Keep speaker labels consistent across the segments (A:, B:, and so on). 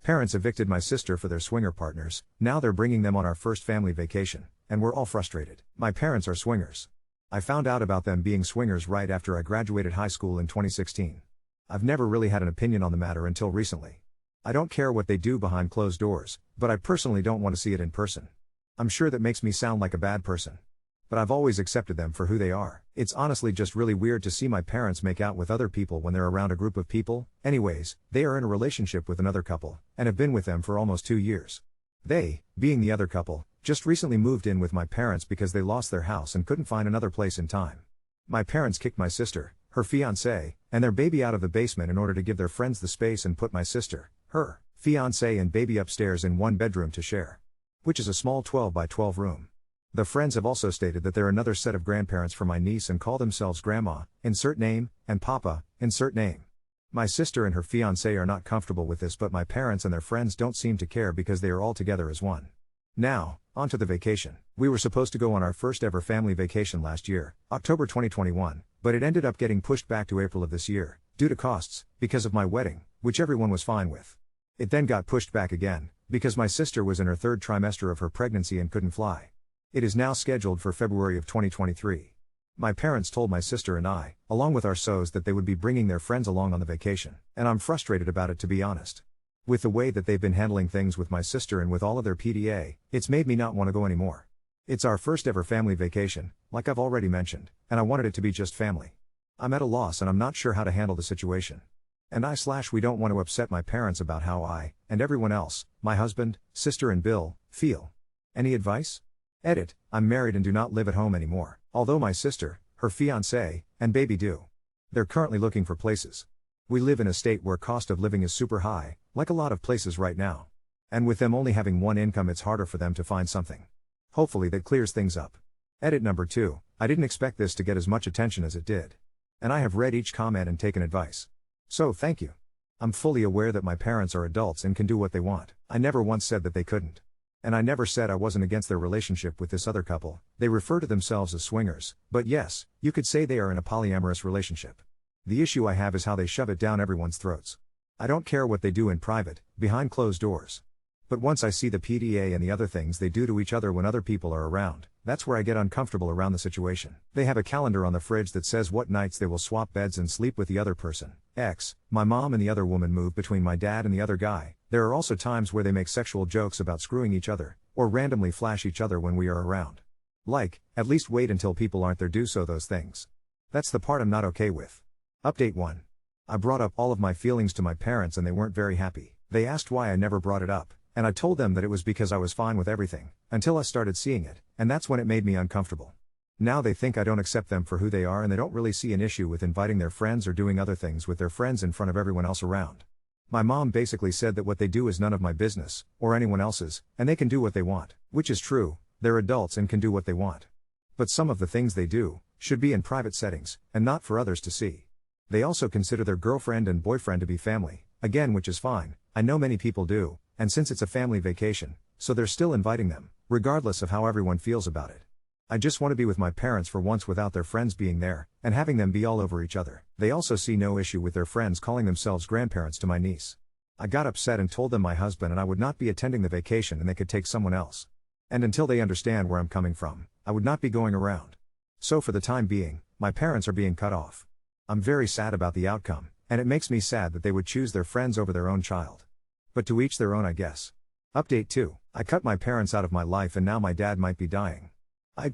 A: Parents evicted my sister for their swinger partners, now they're bringing them on our first family vacation, and we're all frustrated. My parents are swingers. I found out about them being swingers right after I graduated high school in 2016. I've never really had an opinion on the matter until recently. I don't care what they do behind closed doors, but I personally don't want to see it in person. I'm sure that makes me sound like a bad person. But I've always accepted them for who they are. It's honestly just really weird to see my parents make out with other people when they're around a group of people. Anyways, they are in a relationship with another couple, and have been with them for almost 2 years. They, being the other couple, just recently moved in with my parents because they lost their house and couldn't find another place in time. My parents kicked my sister, her fiancé, and their baby out of the basement in order to give their friends the space and put my sister, her fiancé and baby upstairs in one bedroom to share, which is a small 12 by 12 room. The friends have also stated that they're another set of grandparents for my niece and call themselves grandma, insert name, and papa, insert name. My sister and her fiancé are not comfortable with this, but my parents and their friends don't seem to care because they are all together as one. Now, on to the vacation. We were supposed to go on our first ever family vacation last year, October 2021, but it ended up getting pushed back to April of this year, due to costs, because of my wedding, which everyone was fine with. It then got pushed back again, because my sister was in her 3rd trimester of her pregnancy and couldn't fly. It is now scheduled for February of 2023. My parents told my sister and I, along with our SOs, that they would be bringing their friends along on the vacation, and I'm frustrated about it, to be honest. With the way that they've been handling things with my sister and with all of their PDA, it's made me not want to go anymore. It's our first ever family vacation, like I've already mentioned, and I wanted it to be just family. I'm at a loss and I'm not sure how to handle the situation. And we don't want to upset my parents about how I, and everyone else, my husband, sister and Bill, feel. Any advice? Edit, I'm married and do not live at home anymore, although my sister, her fiancé, and baby do. They're currently looking for places. We live in a state where cost of living is super high, like a lot of places right now. And with them only having one income, it's harder for them to find something. Hopefully that clears things up. Edit number 2, I didn't expect this to get as much attention as it did. And I have read each comment and taken advice. So thank you. I'm fully aware that my parents are adults and can do what they want. I never once said that they couldn't. And I never said I wasn't against their relationship with this other couple. They refer to themselves as swingers, but yes, you could say they are in a polyamorous relationship. The issue I have is how they shove it down everyone's throats. I don't care what they do in private, behind closed doors. But once I see the PDA and the other things they do to each other when other people are around, that's where I get uncomfortable around the situation. They have a calendar on the fridge that says what nights they will swap beds and sleep with the other person. My mom and the other woman move between my dad and the other guy. There are also times where they make sexual jokes about screwing each other, or randomly flash each other when we are around. Like, at least wait until people aren't there, do so those things. That's the part I'm not okay with. Update 1. I brought up all of my feelings to my parents and they weren't very happy. They asked why I never brought it up, and I told them that it was because I was fine with everything, until I started seeing it, and that's when it made me uncomfortable. Now they think I don't accept them for who they are and they don't really see an issue with inviting their friends or doing other things with their friends in front of everyone else around. My mom basically said that what they do is none of my business, or anyone else's, and they can do what they want, which is true, they're adults and can do what they want. But some of the things they do, should be in private settings, and not for others to see. They also consider their girlfriend and boyfriend to be family, again, which is fine, I know many people do, and since it's a family vacation, so they're still inviting them, regardless of how everyone feels about it. I just want to be with my parents for once without their friends being there, and having them be all over each other. They also see no issue with their friends calling themselves grandparents to my niece. I got upset and told them my husband and I would not be attending the vacation and they could take someone else. And until they understand where I'm coming from, I would not be going around. So for the time being, my parents are being cut off. I'm very sad about the outcome, and it makes me sad that they would choose their friends over their own child. But to each their own, I guess. Update 2. I cut my parents out of my life and now my dad might be dying.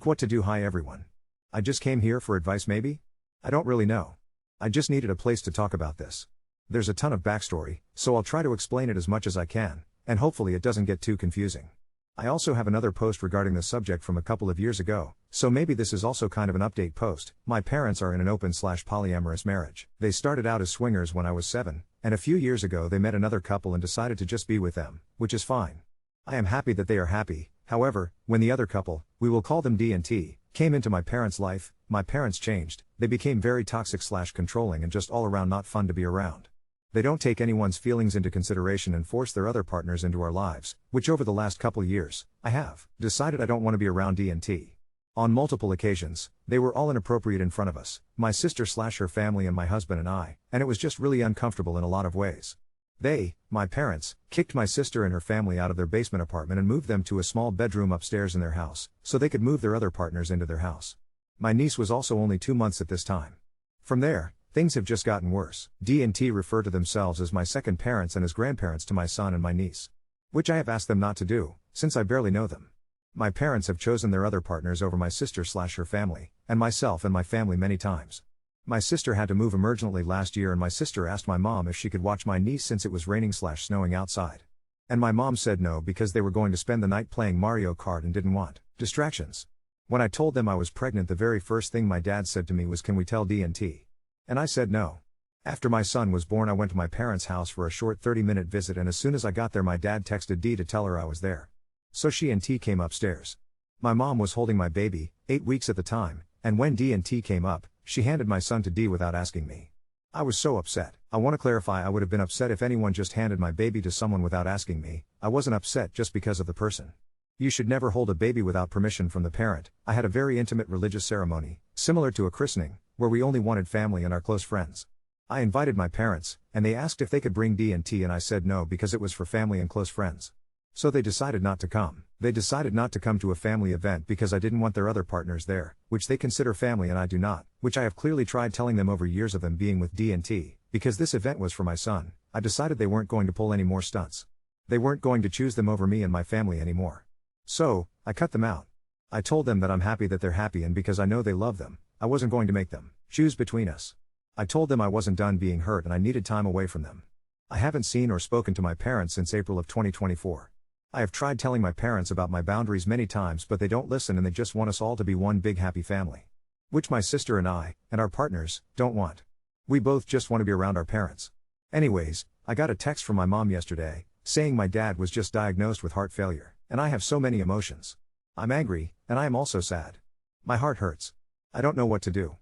A: What to do? Hi everyone. I just came here for advice maybe? I don't really know. I just needed a place to talk about this. There's a ton of backstory, so I'll try to explain it as much as I can, and hopefully it doesn't get too confusing. I also have another post regarding the subject from a couple of years ago, so maybe this is also kind of an update post. My parents are in an open/polyamorous marriage. They started out as swingers when I was 7, and a few years ago they met another couple and decided to just be with them, which is fine. I am happy that they are happy. However, when the other couple, we will call them D&T, came into my parents' life, my parents changed. They became very toxic/controlling and just all around not fun to be around. They don't take anyone's feelings into consideration and force their other partners into our lives, which over the last couple years, I have decided I don't want to be around D&T. On multiple occasions, they were all inappropriate in front of us, my sister/her family and my husband and I, and it was just really uncomfortable in a lot of ways. My parents, kicked my sister and her family out of their basement apartment and moved them to a small bedroom upstairs in their house, so they could move their other partners into their house. My niece was also only 2 months at this time. From there, things have just gotten worse. D&T refer to themselves as my second parents and as grandparents to my son and my niece. Which I have asked them not to do, since I barely know them. My parents have chosen their other partners over my sister/her family, and myself and my family many times. My sister had to move emergently last year and my sister asked my mom if she could watch my niece since it was raining/snowing outside. And my mom said no because they were going to spend the night playing Mario Kart and didn't want distractions. When I told them I was pregnant, the very first thing my dad said to me was, "Can we tell D&T?" And I said no. After my son was born, I went to my parents' house for a short 30-minute visit, and as soon as I got there my dad texted D to tell her I was there. So she and T came upstairs. My mom was holding my baby, 8 weeks at the time, and when D&T came up, she handed my son to D without asking me. I was so upset. I want to clarify, I would have been upset if anyone just handed my baby to someone without asking me. I wasn't upset just because of the person. You should never hold a baby without permission from the parent. I had a very intimate religious ceremony, similar to a christening, where we only wanted family and our close friends. I invited my parents, and they asked if they could bring D&T and I said no because it was for family and close friends. So they decided not to come. They decided not to come to a family event because I didn't want their other partners there, which they consider family and I do not, which I have clearly tried telling them over years of them being with D&T, because this event was for my son. I decided they weren't going to pull any more stunts. They weren't going to choose them over me and my family anymore. So, I cut them out. I told them that I'm happy that they're happy, and because I know they love them, I wasn't going to make them choose between us. I told them I wasn't done being hurt and I needed time away from them. I haven't seen or spoken to my parents since April of 2024. I have tried telling my parents about my boundaries many times, but they don't listen and they just want us all to be one big happy family. Which my sister and I, and our partners, don't want. We both just want to be around our parents. Anyways, I got a text from my mom yesterday, saying my dad was just diagnosed with heart failure, and I have so many emotions. I'm angry, and I am also sad. My heart hurts. I don't know what to do.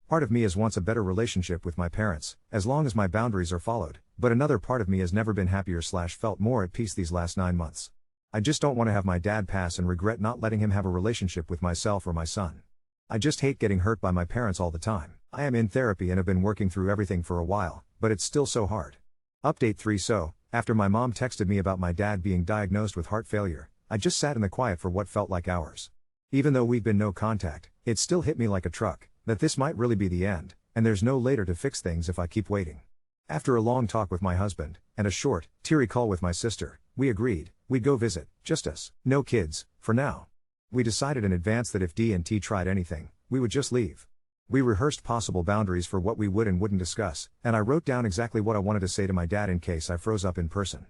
A: Part of me wants a better relationship with my parents, as long as my boundaries are followed, but another part of me has never been happier/felt more at peace these last 9 months. I just don't want to have my dad pass and regret not letting him have a relationship with myself or my son. I just hate getting hurt by my parents all the time. I am in therapy and have been working through everything for a while, but it's still so hard. Update 3. So, after my mom texted me about my dad being diagnosed with heart failure, I just sat in the quiet for what felt like hours. Even though we've been no contact, it still hit me like a truck, that this might really be the end, and there's no later to fix things if I keep waiting. After a long talk with my husband, and a short, teary call with my sister, we agreed we'd go visit, just us, no kids, for now. We decided in advance that if D&T tried anything, we would just leave. We rehearsed possible boundaries for what we would and wouldn't discuss, and I wrote down exactly what I wanted to say to my dad in case I froze up in person.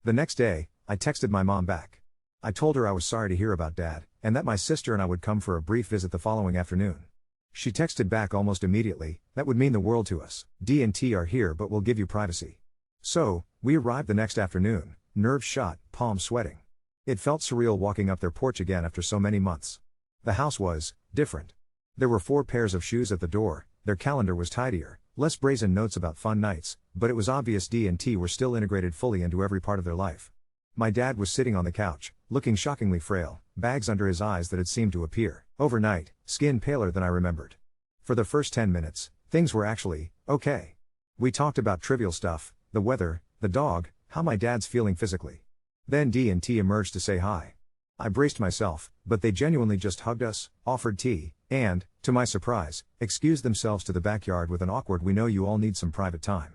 A: The next day, I texted my mom back. I told her I was sorry to hear about Dad, and that my sister and I would come for a brief visit the following afternoon. She texted back almost immediately, "That would mean the world to us. D&T are here but we'll give you privacy." So, we arrived the next afternoon, nerves shot, palms sweating. It felt surreal walking up their porch again after so many months. The house was different. There were 4 pairs of shoes at the door, their calendar was tidier, less brazen notes about fun nights, but it was obvious D&T were still integrated fully into every part of their life. My dad was sitting on the couch, looking shockingly frail, bags under his eyes that had seemed to appear overnight, skin paler than I remembered. For the first 10 minutes, things were actually okay. We talked about trivial stuff, the weather, the dog, how my dad's feeling physically. Then D&T emerged to say hi. I braced myself, but they genuinely just hugged us, offered tea, and, to my surprise, excused themselves to the backyard with an awkward "we know you all need some private time.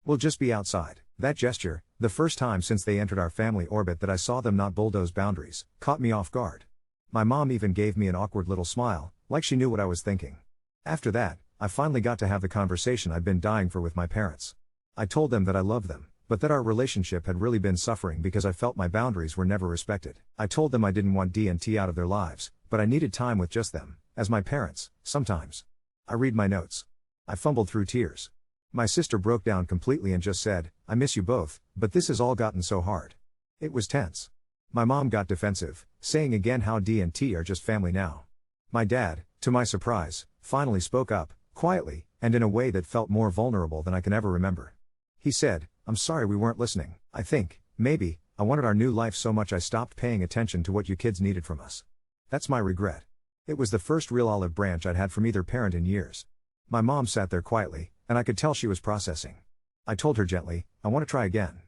A: We'll just be outside." That gesture, the first time since they entered our family orbit that I saw them not bulldoze boundaries, caught me off guard. My mom even gave me an awkward little smile, like she knew what I was thinking. After that, I finally got to have the conversation I'd been dying for with my parents. I told them that I loved them, but that our relationship had really been suffering because I felt my boundaries were never respected. I told them I didn't want D&T out of their lives, but I needed time with just them, as my parents, sometimes. I read my notes. I fumbled through tears. My sister broke down completely and just said, "I miss you both, but this has all gotten so hard." It was tense. My mom got defensive, saying again how D&T are just family now. My dad, to my surprise, finally spoke up, quietly, and in a way that felt more vulnerable than I can ever remember. He said, "I'm sorry we weren't listening. I think, maybe, I wanted our new life so much I stopped paying attention to what you kids needed from us. That's my regret." It was the first real olive branch I'd had from either parent in years. My mom sat there quietly, and I could tell she was processing. I told her gently, "I want to try again.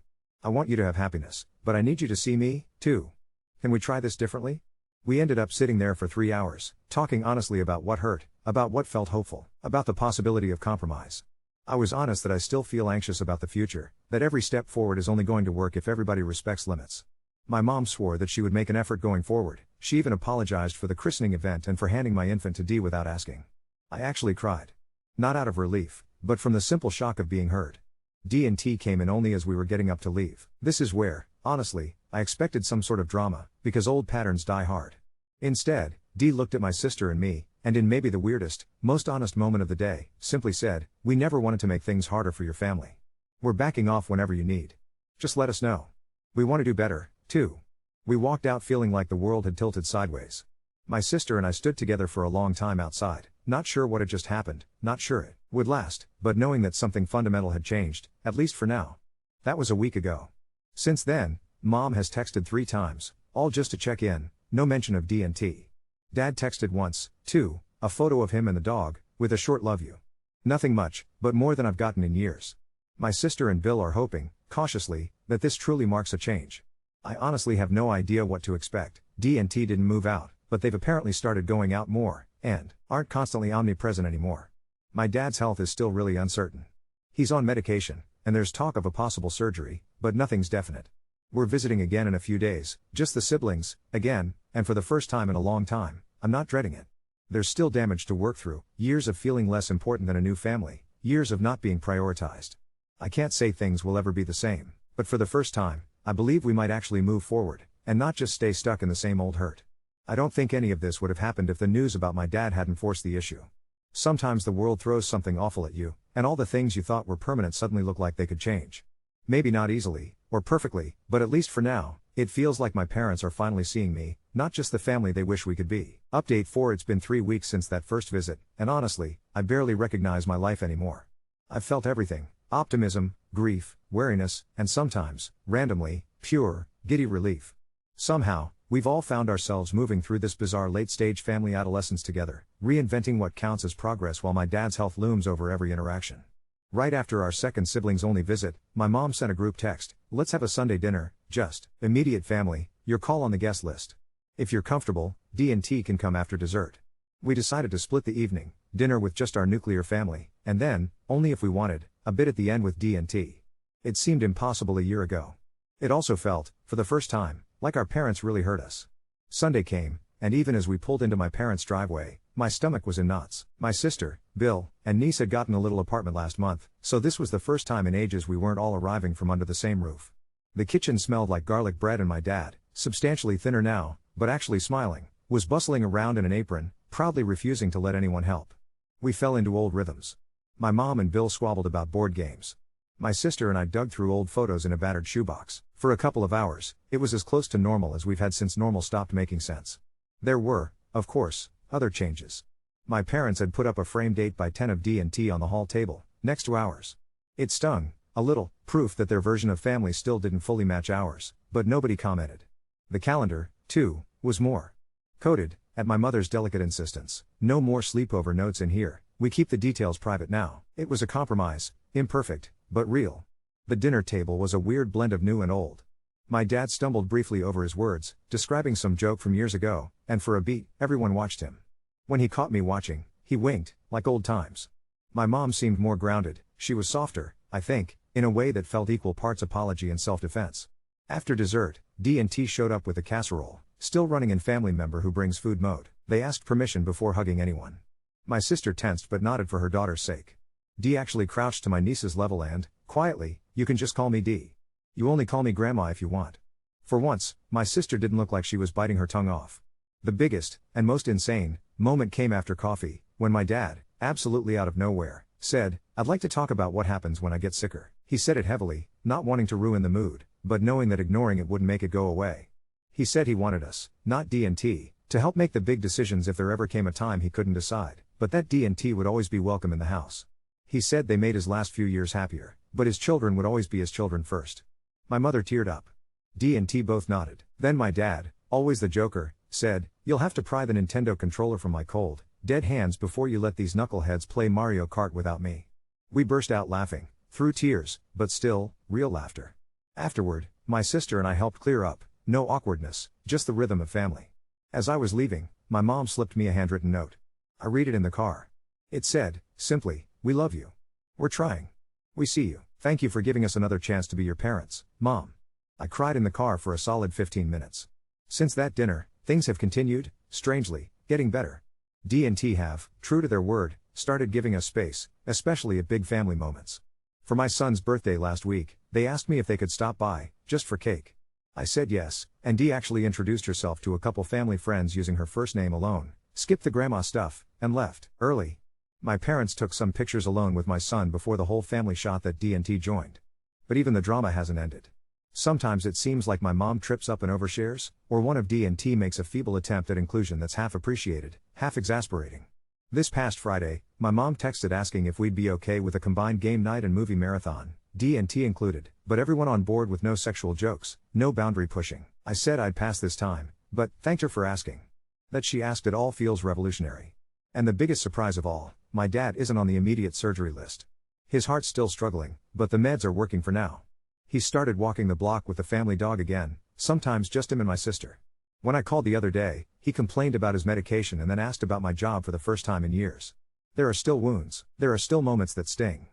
A: I want you to have happiness, but I need you to see me, too. Can we try this differently? We ended up sitting there for 3 hours, talking honestly about what hurt, about what felt hopeful, about the possibility of compromise. I was honest that I still feel anxious about the future, that every step forward is only going to work if everybody respects limits. My mom swore that she would make an effort going forward. She even apologized for the christening event and for handing my infant to D without asking. I actually cried. Not out of relief, but from the simple shock of being heard. D&T came in only as we were getting up to leave. This is where, honestly, I expected some sort of drama, because old patterns die hard. Instead, D looked at my sister and me, and in maybe the weirdest, most honest moment of the day, simply said, "We never wanted to make things harder for your family. We're backing off whenever you need. Just let us know. We want to do better, too." We walked out feeling like the world had tilted sideways. My sister and I stood together for a long time outside, not sure what had just happened, not sure it would last, but knowing that something fundamental had changed, at least for now. That was a week ago. Since then, Mom has texted 3 times, all just to check in, no mention of D&T. Dad texted once, too, a photo of him and the dog, with a short "love you." Nothing much, but more than I've gotten in years. My sister and Bill are hoping, cautiously, that this truly marks a change. I honestly have no idea what to expect. D&T didn't move out, but they've apparently started going out more, and aren't constantly omnipresent anymore. My dad's health is still really uncertain. He's on medication, and there's talk of a possible surgery, but nothing's definite. We're visiting again in a few days, just the siblings, again, and for the first time in a long time, I'm not dreading it. There's still damage to work through, years of feeling less important than a new family, years of not being prioritized. I can't say things will ever be the same, but for the first time, I believe we might actually move forward, and not just stay stuck in the same old hurt. I don't think any of this would have happened if the news about my dad hadn't forced the issue. Sometimes the world throws something awful at you, and all the things you thought were permanent suddenly look like they could change. Maybe not easily, or perfectly, but at least for now, it feels like my parents are finally seeing me, not just the family they wish we could be. Update 4: It's been 3 weeks since that first visit, and honestly, I barely recognize my life anymore. I've felt everything: optimism, grief, wariness, and sometimes, randomly, pure, giddy relief. Somehow, we've all found ourselves moving through this bizarre late-stage family adolescence together, reinventing what counts as progress while my dad's health looms over every interaction. Right after our second siblings-only visit, my mom sent a group text, "Let's have a Sunday dinner, just immediate family, your call on the guest list. If you're comfortable, D&T can come after dessert." We decided to split the evening, dinner with just our nuclear family, and then, only if we wanted, a bit at the end with D&T. It seemed impossible a year ago. It also felt, for the first time, like our parents really hurt us. Sunday came, and even as we pulled into my parents' driveway, my stomach was in knots. My sister, Bill, and niece had gotten a little apartment last month, so this was the first time in ages we weren't all arriving from under the same roof. The kitchen smelled like garlic bread, and my dad, substantially thinner now, but actually smiling, was bustling around in an apron, proudly refusing to let anyone help. We fell into old rhythms. My mom and Bill squabbled about board games. My sister and I dug through old photos in a battered shoebox. For a couple of hours, it was as close to normal as we've had since normal stopped making sense. There were, of course, other changes. My parents had put up a framed 8x10 of D&T on the hall table, next to ours. It stung, a little, proof that their version of family still didn't fully match ours, but nobody commented. The calendar, too, was more coded, at my mother's delicate insistence. "No more sleepover notes in here, we keep the details private now." It was a compromise, imperfect, but real. The dinner table was a weird blend of new and old. My dad stumbled briefly over his words, describing some joke from years ago, and for a beat, everyone watched him. When he caught me watching, he winked, like old times. My mom seemed more grounded, she was softer, I think, in a way that felt equal parts apology and self-defense. After dessert, D&T showed up with a casserole, still running in family member who brings food mode. They asked permission before hugging anyone. My sister tensed but nodded for her daughter's sake. D actually crouched to my niece's level and, quietly, "You can just call me D. You only call me Grandma if you want." For once, my sister didn't look like she was biting her tongue off. The biggest, and most insane, moment came after coffee, when my dad, absolutely out of nowhere, said, "I'd like to talk about what happens when I get sicker." He said it heavily, not wanting to ruin the mood, but knowing that ignoring it wouldn't make it go away. He said he wanted us, not D&T, to help make the big decisions if there ever came a time he couldn't decide, but that D&T would always be welcome in the house. He said they made his last few years happier, but his children would always be his children first. My mother teared up. D&T both nodded. Then my dad, always the joker, said, "You'll have to pry the Nintendo controller from my cold, dead hands before you let these knuckleheads play Mario Kart without me." We burst out laughing, through tears, but still, real laughter. Afterward, my sister and I helped clear up, no awkwardness, just the rhythm of family. As I was leaving, my mom slipped me a handwritten note. I read it in the car. It said, simply, "We love you. We're trying. We see you. Thank you for giving us another chance to be your parents, Mom." I cried in the car for a solid 15 minutes. Since that dinner, things have continued, strangely, getting better. D&T have, true to their word, started giving us space, especially at big family moments. For my son's birthday last week, they asked me if they could stop by, just for cake. I said yes, and Dee actually introduced herself to a couple family friends using her first name alone, skipped the grandma stuff, and left early. My parents took some pictures alone with my son before the whole family shot that D&T joined. But even the drama hasn't ended. Sometimes it seems like my mom trips up and overshares, or one of D&T makes a feeble attempt at inclusion that's half appreciated, half exasperating. This past Friday, my mom texted asking if we'd be okay with a combined game night and movie marathon, D&T included, but everyone on board with no sexual jokes, no boundary pushing. I said I'd pass this time, but thanked her for asking. That she asked it all feels revolutionary. And the biggest surprise of all, my dad isn't on the immediate surgery list. His heart's still struggling, but the meds are working for now. He's started walking the block with the family dog again, sometimes just him and my sister. When I called the other day, he complained about his medication and then asked about my job for the first time in years. There are still wounds, there are still moments that sting.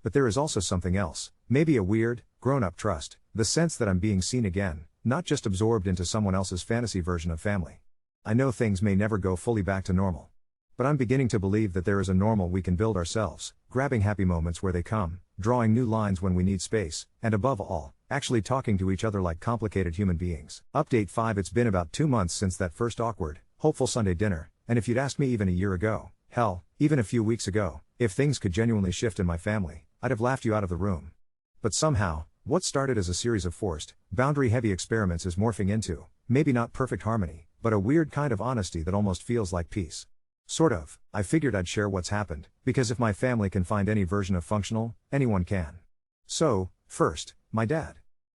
A: But there is also something else, maybe a weird, grown-up trust, the sense that I'm being seen again, not just absorbed into someone else's fantasy version of family. I know things may never go fully back to normal. But I'm beginning to believe that there is a normal we can build ourselves, grabbing happy moments where they come, drawing new lines when we need space, and above all, actually talking to each other like complicated human beings. Update 5. It's been about 2 months since that first awkward, hopeful Sunday dinner, and if you'd asked me even a year ago, hell, even a few weeks ago, if things could genuinely shift in my family, I'd have laughed you out of the room. But somehow, what started as a series of forced, boundary-heavy experiments is morphing into, maybe not perfect harmony, but a weird kind of honesty that almost feels like peace. Sort of. I figured I'd share what's happened, because if my family can find any version of functional, anyone can. So, first, my dad.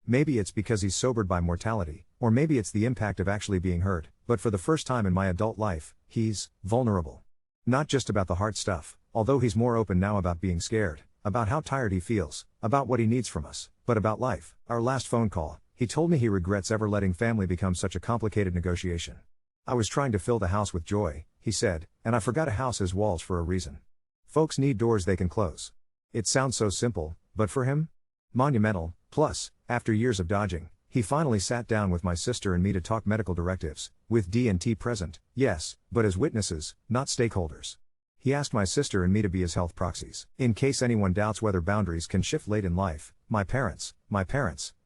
A: Maybe it's because he's sobered by mortality, or maybe it's the impact of actually being hurt, but for the first time in my adult life, he's vulnerable. Not just about the hard stuff, although he's more open now about being scared, about how tired he feels, about what he needs from us, but about life. Our last phone call, he told me he regrets ever letting family become such a complicated negotiation. I was trying to fill the house with joy, he said, and I forgot a house has walls for a reason. Folks need doors they can close. It sounds so simple, but for him? Monumental. Plus, after years of dodging, he finally sat down with my sister and me to talk medical directives, with D&T present, yes, but as witnesses, not stakeholders. He asked my sister and me to be his health proxies. In case anyone doubts whether boundaries can shift late in life, my parents,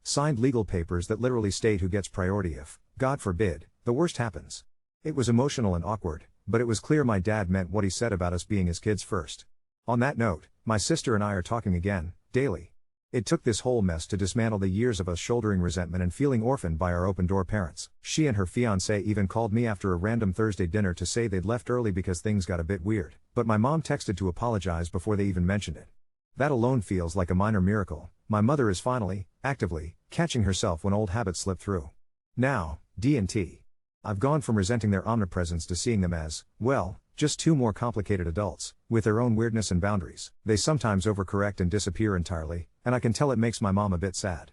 A: signed legal papers that literally state who gets priority if, God forbid, the worst happens. It was emotional and awkward, but it was clear my dad meant what he said about us being his kids first. On that note, my sister and I are talking again, daily. It took this whole mess to dismantle the years of us shouldering resentment and feeling orphaned by our open-door parents. She and her fiancé even called me after a random Thursday dinner to say they'd left early because things got a bit weird, but my mom texted to apologize before they even mentioned it. That alone feels like a minor miracle. My mother is finally, actively, catching herself when old habits slip through. Now, D&T. I've gone from resenting their omnipresence to seeing them as, well, just two more complicated adults, with their own weirdness and boundaries. They sometimes overcorrect and disappear entirely, and I can tell it makes my mom a bit sad.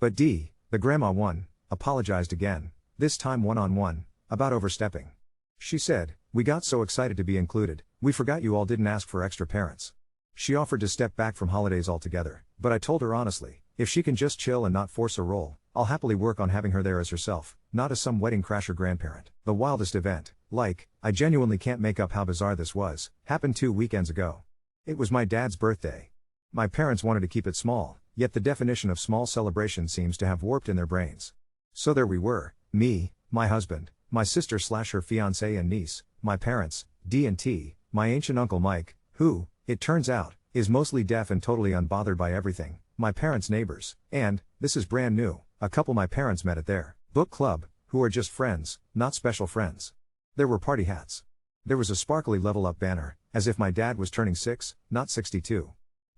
A: But Dee, the grandma one, apologized again, this time one-on-one, about overstepping. She said, "We got so excited to be included, we forgot you all didn't ask for extra parents." She offered to step back from holidays altogether, but I told her honestly, if she can just chill and not force a role, I'll happily work on having her there as herself, not as some wedding crasher grandparent. The wildest event, I genuinely can't make up how bizarre this was, happened 2 weekends ago. It was my dad's birthday. My parents wanted to keep it small, yet the definition of small celebration seems to have warped in their brains. So there we were, me, my husband, my sister/her fiancé and niece, my parents, D&T, my ancient uncle Mike, who, it turns out, is mostly deaf and totally unbothered by everything, my parents' neighbors, and, this is brand new, a couple my parents met at their book club, who are just friends, not special friends. There were party hats. There was a sparkly level up banner, as if my dad was turning 6, not 62.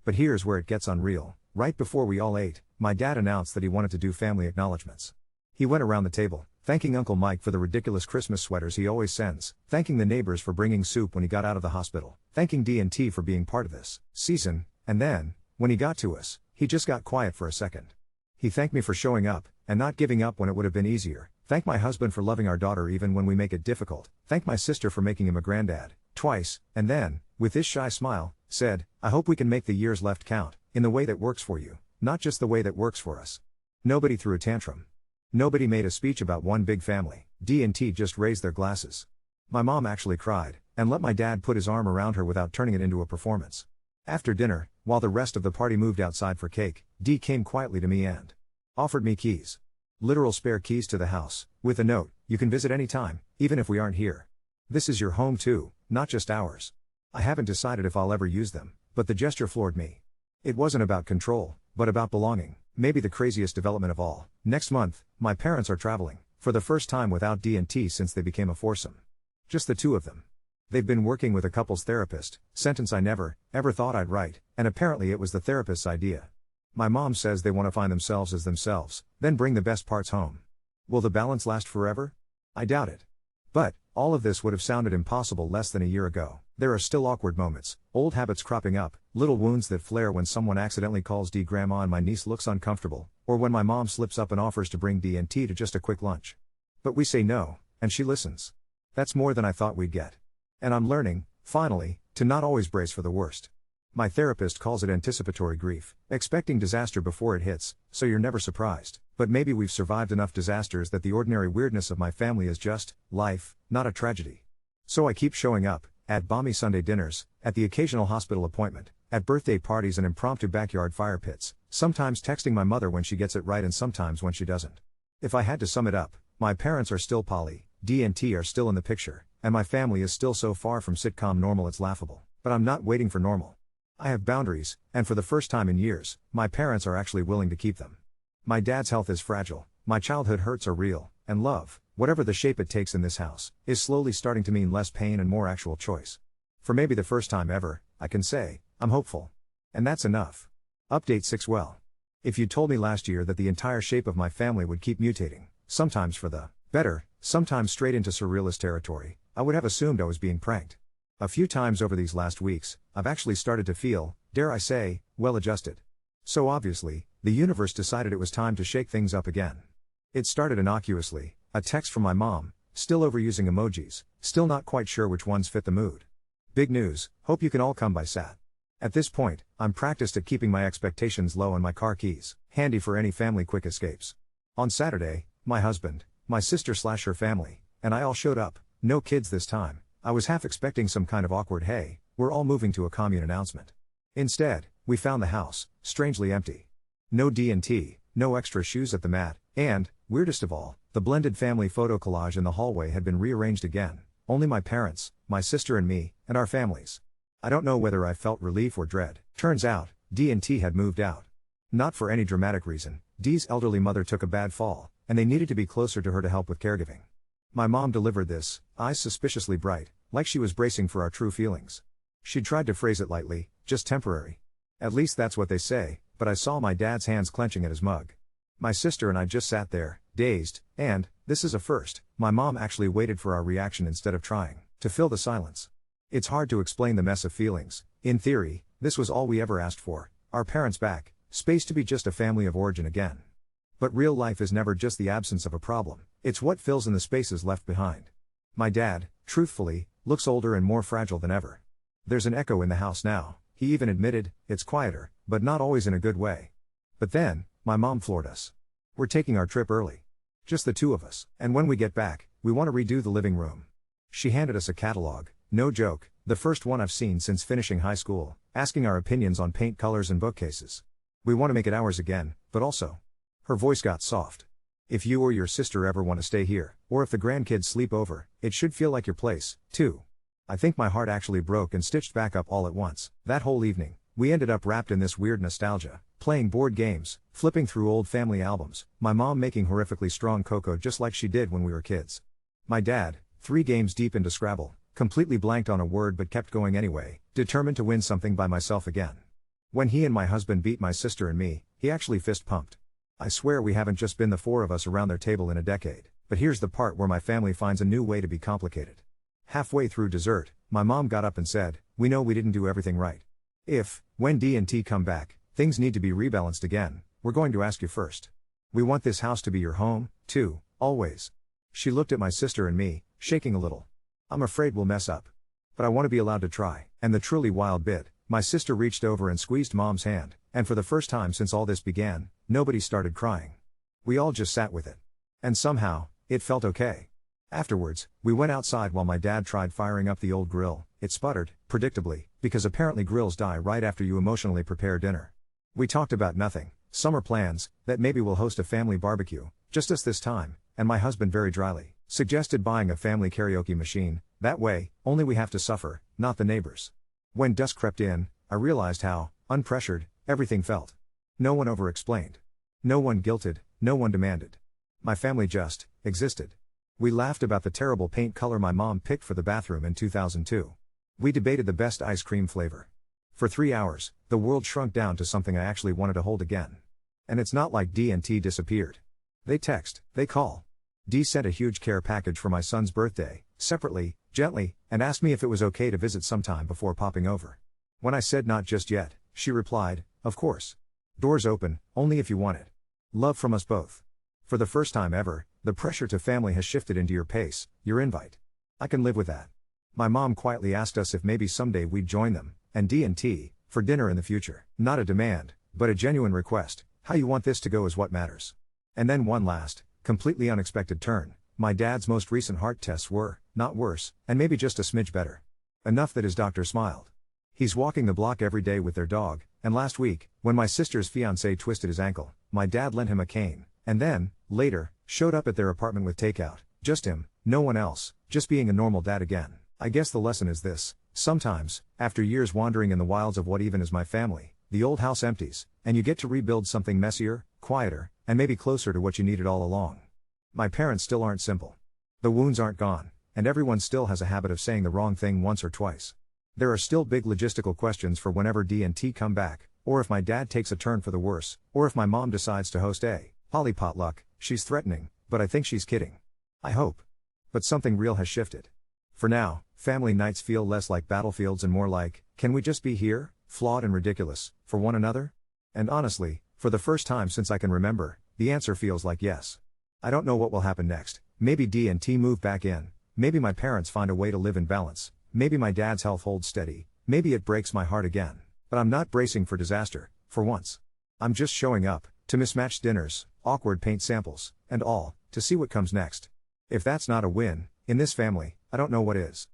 A: But here's where it gets unreal. Right before we all ate, my dad announced that he wanted to do family acknowledgements. He went around the table, thanking Uncle Mike for the ridiculous Christmas sweaters he always sends, thanking the neighbors for bringing soup when he got out of the hospital, thanking D&T for being part of this season, and then, when he got to us, he just got quiet for a second. He thanked me for showing up, and not giving up when it would have been easier. Thanked my husband for loving our daughter even when we make it difficult. Thanked my sister for making him a granddad, twice, and then, with this shy smile, said, I hope we can make the years left count, in the way that works for you, not just the way that works for us. Nobody threw a tantrum. Nobody made a speech about one big family. D&T just raised their glasses. My mom actually cried, and let my dad put his arm around her without turning it into a performance. After dinner, while the rest of the party moved outside for cake, D came quietly to me and offered me keys. Literal spare keys to the house, with a note, you can visit any time, even if we aren't here. This is your home too, not just ours. I haven't decided if I'll ever use them, but the gesture floored me. It wasn't about control, but about belonging. Maybe the craziest development of all. Next month, my parents are traveling, for the first time without D&T since they became a foursome. Just the two of them. They've been working with a couples therapist, sentence I never, ever thought I'd write, and apparently it was the therapist's idea. My mom says they want to find themselves as themselves, then bring the best parts home. Will the balance last forever? I doubt it. But, all of this would have sounded impossible less than a year ago. There are still awkward moments, old habits cropping up, little wounds that flare when someone accidentally calls D grandma and my niece looks uncomfortable, or when my mom slips up and offers to bring D&T to just a quick lunch. But we say no, and she listens. That's more than I thought we'd get. And I'm learning, finally, to not always brace for the worst. My therapist calls it anticipatory grief, expecting disaster before it hits, so you're never surprised. But maybe we've survived enough disasters that the ordinary weirdness of my family is just life, not a tragedy. So I keep showing up, at balmy Sunday dinners, at the occasional hospital appointment, at birthday parties and impromptu backyard fire pits, sometimes texting my mother when she gets it right and sometimes when she doesn't. If I had to sum it up, my parents are still poly, D&T are still in the picture, and my family is still so far from sitcom normal it's laughable. But I'm not waiting for normal. I have boundaries, and for the first time in years, my parents are actually willing to keep them. My dad's health is fragile, my childhood hurts are real, and love, whatever the shape it takes in this house, is slowly starting to mean less pain and more actual choice. For maybe the first time ever, I can say, I'm hopeful. And that's enough. Update 6. Well, if you told me last year that the entire shape of my family would keep mutating, sometimes for the better, sometimes straight into surrealist territory, I would have assumed I was being pranked. A few times over these last weeks, I've actually started to feel, dare I say, well-adjusted. So obviously, the universe decided it was time to shake things up again. It started innocuously, a text from my mom, still overusing emojis, still not quite sure which ones fit the mood. Big news, hope you can all come by Sat. At this point, I'm practiced at keeping my expectations low and my car keys handy for any family quick escapes. On Saturday, my husband, my sister/her family, and I all showed up, no kids this time. I was half expecting some kind of awkward hey, we're all moving to a commune announcement. Instead, we found the house, strangely empty. No D&T, no extra shoes at the mat, and, weirdest of all, the blended family photo collage in the hallway had been rearranged again. Only my parents, my sister and me, and our families. I don't know whether I felt relief or dread. Turns out, D&T had moved out. Not for any dramatic reason, D's elderly mother took a bad fall, and they needed to be closer to her to help with caregiving. My mom delivered this, eyes suspiciously bright, like she was bracing for our true feelings. She tried to phrase it lightly, just temporary. At least that's what they say, but I saw my dad's hands clenching at his mug. My sister and I just sat there, dazed, and, this is a first, my mom actually waited for our reaction instead of trying to fill the silence. It's hard to explain the mess of feelings. In theory, this was all we ever asked for, our parents back, space to be just a family of origin again. But real life is never just the absence of a problem, it's what fills in the spaces left behind. My dad, truthfully, looks older and more fragile than ever. There's an echo in the house now, he even admitted, it's quieter, but not always in a good way. But then, my mom floored us. We're taking our trip early. Just the two of us, and when we get back, we want to redo the living room. She handed us a catalog, no joke, the first one I've seen since finishing high school, asking our opinions on paint colors and bookcases. We want to make it ours again, but also. Her voice got soft. If you or your sister ever want to stay here, or if the grandkids sleep over, it should feel like your place, too. I think my heart actually broke and stitched back up all at once. That whole evening, we ended up wrapped in this weird nostalgia, playing board games, flipping through old family albums, my mom making horrifically strong cocoa just like she did when we were kids. My dad, 3 games deep into Scrabble, completely blanked on a word but kept going anyway, determined to win something by myself again. When he and my husband beat my sister and me, he actually fist pumped. I swear we haven't just been the 4 of us around their table in a decade, but here's the part where my family finds a new way to be complicated. Halfway through dessert, my mom got up and said, we know we didn't do everything right. When D&T come back, things need to be rebalanced again, we're going to ask you first. We want this house to be your home, too, always. She looked at my sister and me, shaking a little. I'm afraid we'll mess up. But I want to be allowed to try. And the truly wild bit, my sister reached over and squeezed Mom's hand, and for the first time since all this began, nobody started crying. We all just sat with it. And somehow, it felt okay. Afterwards, we went outside while my dad tried firing up the old grill. It sputtered, predictably, because apparently grills die right after you emotionally prepare dinner. We talked about nothing, summer plans, that maybe we'll host a family barbecue, just us this time, and my husband very dryly suggested buying a family karaoke machine, that way, only we have to suffer, not the neighbors. When dusk crept in, I realized how, unpressured, everything felt. No one over-explained. No one guilted, no one demanded. My family just existed. We laughed about the terrible paint color my mom picked for the bathroom in 2002. We debated the best ice cream flavor. For 3 hours, the world shrunk down to something I actually wanted to hold again. And it's not like D&T disappeared. They text, they call. D sent a huge care package for my son's birthday, separately, gently, and asked me if it was okay to visit sometime before popping over. When I said not just yet, she replied, of course. Doors open, only if you want it. Love from us both. For the first time ever, the pressure to family has shifted into your pace, your invite. I can live with that. My mom quietly asked us if maybe someday we'd join them, and D&T, for dinner in the future. Not a demand, but a genuine request. How you want this to go is what matters. And then one last, completely unexpected turn. My dad's most recent heart tests were, not worse, and maybe just a smidge better. Enough that his doctor smiled. He's walking the block every day with their dog, and last week, when my sister's fiancé twisted his ankle, my dad lent him a cane, and then, later, showed up at their apartment with takeout. Just him, no one else, just being a normal dad again. I guess the lesson is this: sometimes, after years wandering in the wilds of what even is my family, the old house empties, and you get to rebuild something messier, quieter, and maybe closer to what you needed all along. My parents still aren't simple. The wounds aren't gone, and everyone still has a habit of saying the wrong thing once or twice. There are still big logistical questions for whenever D&T come back, or if my dad takes a turn for the worse, or if my mom decides to host a poly potluck. She's threatening, but I think she's kidding. I hope. But something real has shifted. For now, family nights feel less like battlefields and more like, can we just be here, flawed and ridiculous, for one another? And honestly, for the first time since I can remember, the answer feels like yes. I don't know what will happen next. Maybe D&T move back in. Maybe my parents find a way to live in balance. Maybe my dad's health holds steady. Maybe it breaks my heart again. But I'm not bracing for disaster, for once. I'm just showing up, to mismatched dinners, awkward paint samples, and all, to see what comes next. If that's not a win, in this family, I don't know what is.